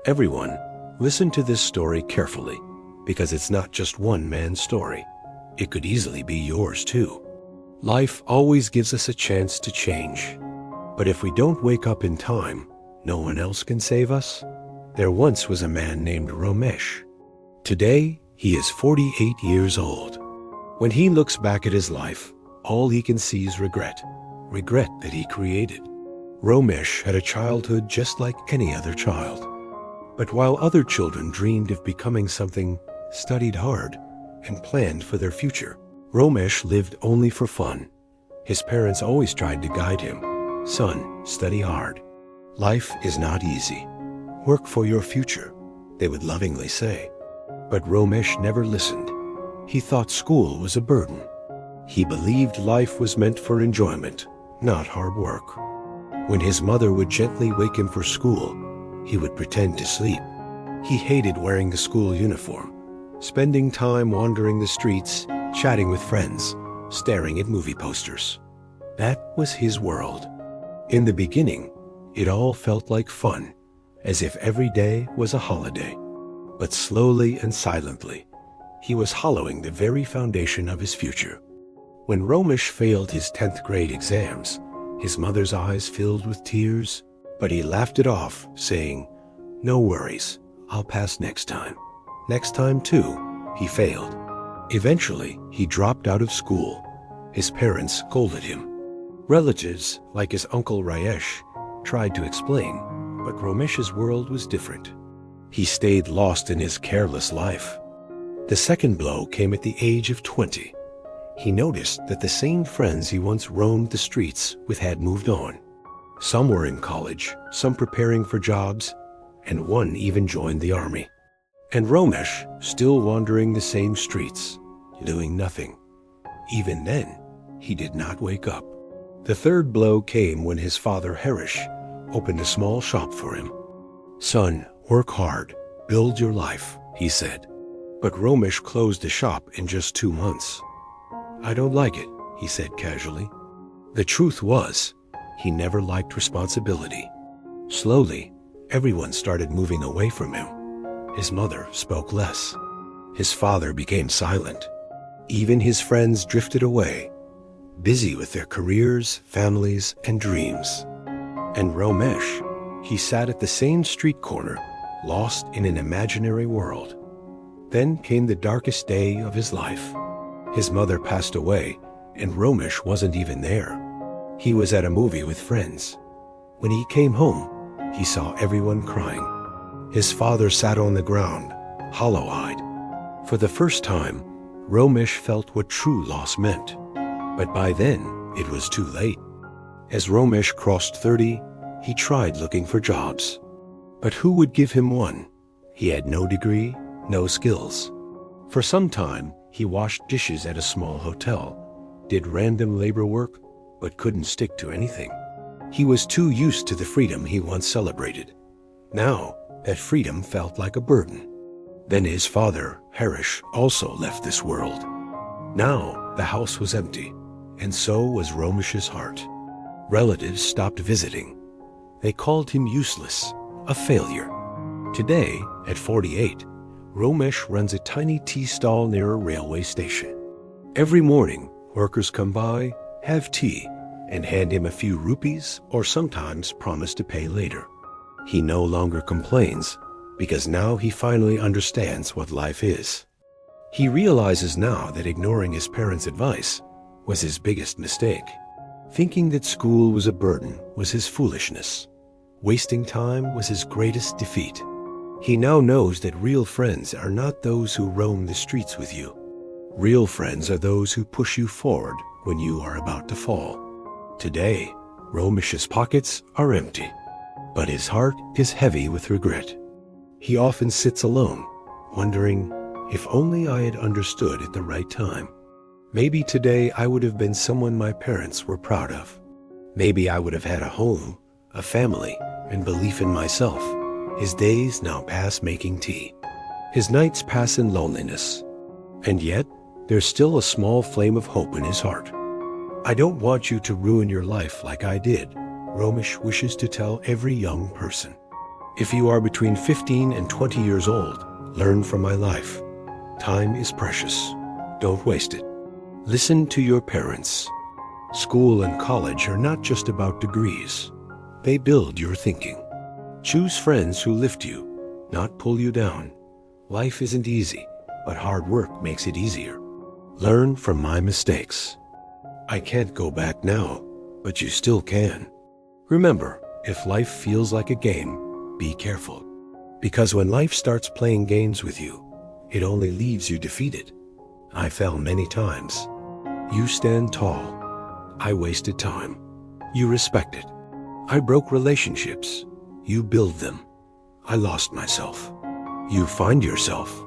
Everyone, listen to this story carefully, because it's not just one man's story. It could easily be yours too. Life always gives us a chance to change. But if we don't wake up in time, no one else can save us. There once was a man named Ramesh. Today, he is 48 years old. When he looks back at his life, all he can see is regret. Regret that he created. Ramesh had a childhood just like any other child. But while other children dreamed of becoming something, studied hard, and planned for their future, Ramesh lived only for fun. His parents always tried to guide him. Son, study hard. Life is not easy. Work for your future, they would lovingly say. But Ramesh never listened. He thought school was a burden. He believed life was meant for enjoyment, not hard work. When his mother would gently wake him for school, he would pretend to sleep. He hated wearing the school uniform, spending time wandering the streets, chatting with friends, staring at movie posters. That was his world. In the beginning, it all felt like fun, as if every day was a holiday. But slowly and silently, he was hollowing the very foundation of his future. When Ramesh failed his 10th grade exams, his mother's eyes filled with tears, but he laughed it off, saying, "No worries, I'll pass next time." Next time, too, he failed. Eventually, he dropped out of school. His parents scolded him. Relatives, like his uncle Rayesh, tried to explain, but Ramesh's world was different. He stayed lost in his careless life. The second blow came at the age of 20. He noticed that the same friends he once roamed the streets with had moved on. Some were in college, some preparing for jobs, and one even joined the army. And Ramesh, still wandering the same streets, doing nothing. Even then, he did not wake up. The third blow came when his father Harish opened a small shop for him. "Son, work hard, build your life," he said. But Ramesh closed the shop in just 2 months. "I don't like it," he said casually. The truth was, he never liked responsibility. Slowly, everyone started moving away from him. His mother spoke less. His father became silent. Even his friends drifted away, busy with their careers, families, and dreams. And Ramesh, he sat at the same street corner, lost in an imaginary world. Then came the darkest day of his life. His mother passed away, and Ramesh wasn't even there. He was at a movie with friends. When he came home, he saw everyone crying. His father sat on the ground, hollow-eyed. For the first time, Ramesh felt what true loss meant. But by then, it was too late. As Ramesh crossed 30, he tried looking for jobs. But who would give him one? He had no degree, no skills. For some time, he washed dishes at a small hotel, did random labor work, but couldn't stick to anything. He was too used to the freedom he once celebrated. Now, that freedom felt like a burden. Then his father, Harish, also left this world. Now, the house was empty, and so was Ramesh's heart. Relatives stopped visiting. They called him useless, a failure. Today, at 48, Ramesh runs a tiny tea stall near a railway station. Every morning, workers come by, have tea, and hand him a few rupees or sometimes promise to pay later. He no longer complains, because now he finally understands what life is. He realizes now that ignoring his parents' advice was his biggest mistake. Thinking that school was a burden was his foolishness. Wasting time was his greatest defeat. He now knows that real friends are not those who roam the streets with you. Real friends are those who push you forward when you are about to fall. Today, Ramesh's pockets are empty, but his heart is heavy with regret. He often sits alone, wondering, if only I had understood at the right time. Maybe today I would have been someone my parents were proud of. Maybe I would have had a home, a family, and belief in myself. His days now pass making tea. His nights pass in loneliness. And yet, there's still a small flame of hope in his heart. "I don't want you to ruin your life like I did," Ramesh wishes to tell every young person. If you are between 15 and 20 years old, learn from my life. Time is precious. Don't waste it. Listen to your parents. School and college are not just about degrees. They build your thinking. Choose friends who lift you, not pull you down. Life isn't easy, but hard work makes it easier. Learn from my mistakes. I can't go back now, but you still can. Remember, if life feels like a game, be careful. Because when life starts playing games with you, it only leaves you defeated. I fell many times. You stand tall. I wasted time. You respect it. I broke relationships. You build them. I lost myself. You find yourself.